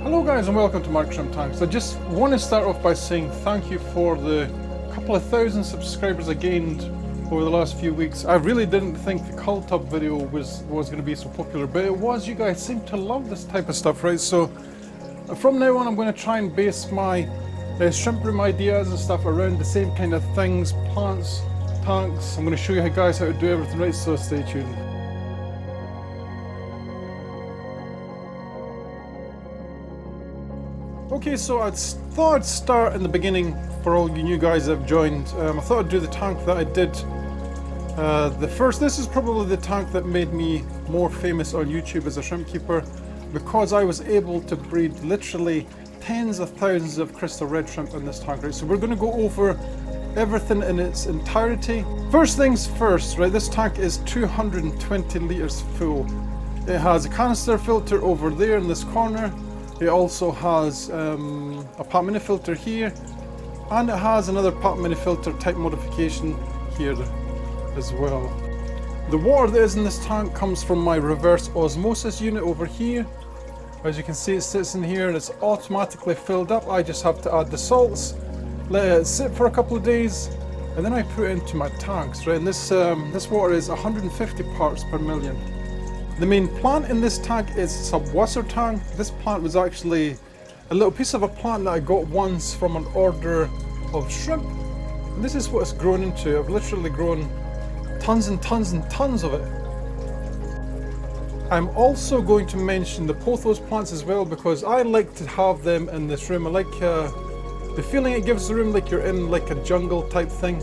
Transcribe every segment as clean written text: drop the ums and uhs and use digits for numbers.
Hello guys and welcome to Mark Shrimp Tanks. I just want to start off by saying thank you for the couple of thousand subscribers I gained over the last few weeks. I really didn't think the Cull Tub video was going to be so popular, but it was. You guys seem to love this type of stuff, right? So from now on I'm going to try and base my shrimp room ideas and stuff around the same kind of things, plants, tanks. I'm going to show you guys how to do everything, right? So stay tuned. Okay, so I thought I'd start in the beginning for all you new guys that have joined. I thought I'd do the tank that I did this is probably the tank that made me more famous on YouTube as a shrimp keeper, because I was able to breed literally tens of thousands of crystal red shrimp in this tank, right? So we're going to go over everything in its entirety. First things first, right? This tank is 220 litres full. It has a canister filter over there in this corner. It also has a pot mini filter here, and it has another pot mini filter type modification here as well. The water that is in this tank comes from my reverse osmosis unit over here. As you can see, it sits in here and it's automatically filled up. I just have to add the salts, let it sit for a couple of days, and then I put it into my tanks, right? And this water is 150 parts per million. The main plant in this tank is saltwater tank. This plant was actually a little piece of a plant that I got once from an order of shrimp. And this is what it's grown into. I've literally grown tons and tons and tons of it. I'm also going to mention the pothos plants as well, because I like to have them in this room. I like the feeling it gives the room, like you're in like a jungle type thing.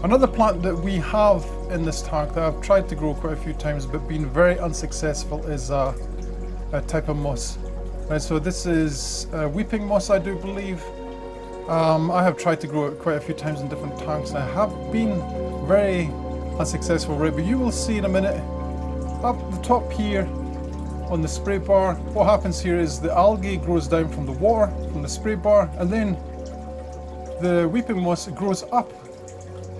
Another plant that we have in this tank that I've tried to grow quite a few times but been very unsuccessful is a type of moss. Right, so this is weeping moss, I do believe. I have tried to grow it quite a few times in different tanks and I have been very unsuccessful, right? But you will see in a minute, up the top here on the spray bar, what happens here is the algae grows down from the water, from the spray bar, and then the weeping moss grows up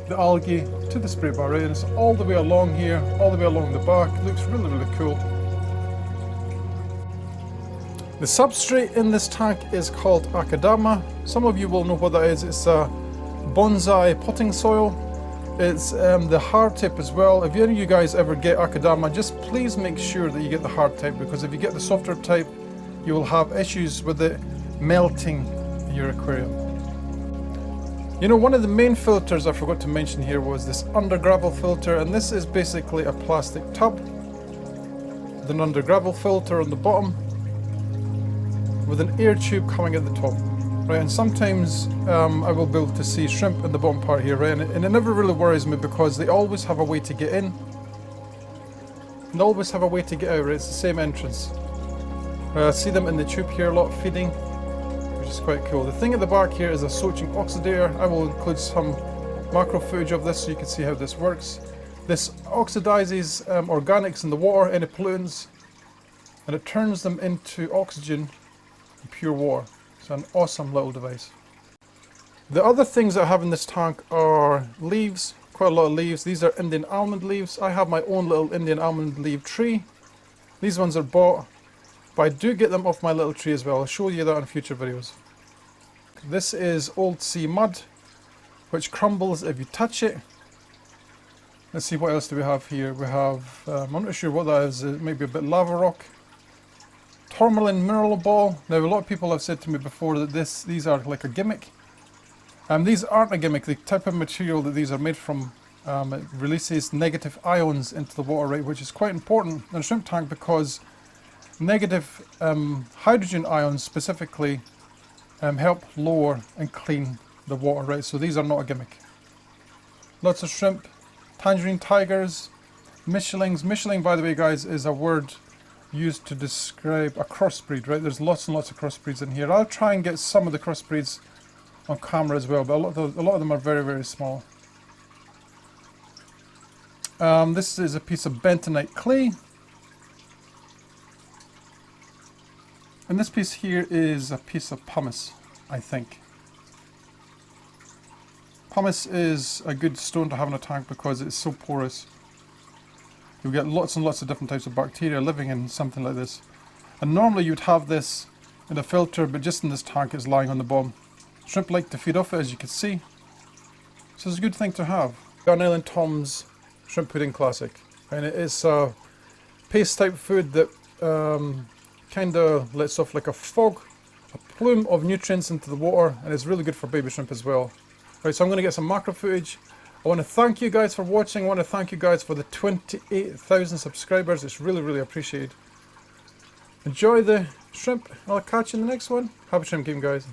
the algae to the spray bar, right? And it's all the way along here, all the way along the back. It looks really, really cool. The substrate in this tank is called akadama. Some of you will know what that is. It's a bonsai potting soil. It's the hard type as well. If any of you guys ever get akadama, just please make sure that you get the hard type, because if you get the softer type, you will have issues with it melting in your aquarium. You know, one of the main filters I forgot to mention here was this under gravel filter, and this is basically a plastic tub with an under gravel filter on the bottom with an air tube coming at the top, right? And sometimes I will be able to see shrimp in the bottom part here, right? And it never really worries me, because they always have a way to get in and they always have a way to get out, right? It's the same entrance. I see them in the tube here a lot feeding, which is quite cool. The thing at the back here is a soaching oxidator. I will include some macro footage of this so you can see how this works. This oxidizes organics in the water, any pollutants, and it turns them into oxygen and pure water. It's an awesome little device. The other things I have in this tank are leaves, quite a lot of leaves. These are Indian almond leaves. I have my own little Indian almond leaf tree. These ones are bought, but I do get them off my little tree as well. I'll show you that in future videos. This is old sea mud, which crumbles if you touch it. Let's see, what else do we have here? We have, I'm not sure what that is, maybe a bit lava rock. Tourmaline mineral ball. Now, a lot of people have said to me before that these are like a gimmick. These aren't a gimmick. The type of material that these are made from, it releases negative ions into the water, right, which is quite important in a shrimp tank, because negative hydrogen ions specifically help lower and clean the water, right? So these are not a gimmick. Lots of shrimp, tangerine tigers, Michelins. Michelin, by the way, guys, is a word used to describe a crossbreed, right? There's lots and lots of crossbreeds in here. I'll try and get some of the crossbreeds on camera as well, but a lot of them are very, very small. This is a piece of bentonite clay. And this piece here is a piece of pumice, I think. Pumice is a good stone to have in a tank because it's so porous. You'll get lots and lots of different types of bacteria living in something like this. And normally you'd have this in a filter, but just in this tank it's lying on the bottom. Shrimp like to feed off it, as you can see, so it's a good thing to have. Garden Island Tom's Shrimp Pudding Classic, and it is a paste type food that kind of lets off like a fog, a plume of nutrients into the water, and it's really good for baby shrimp as well. Right, so I'm going to get some macro footage. I want to thank you guys for watching. I want to thank you guys for the 28,000 subscribers. It's really, really appreciated. Enjoy the shrimp. I'll catch you in the next one. Happy shrimp game, guys.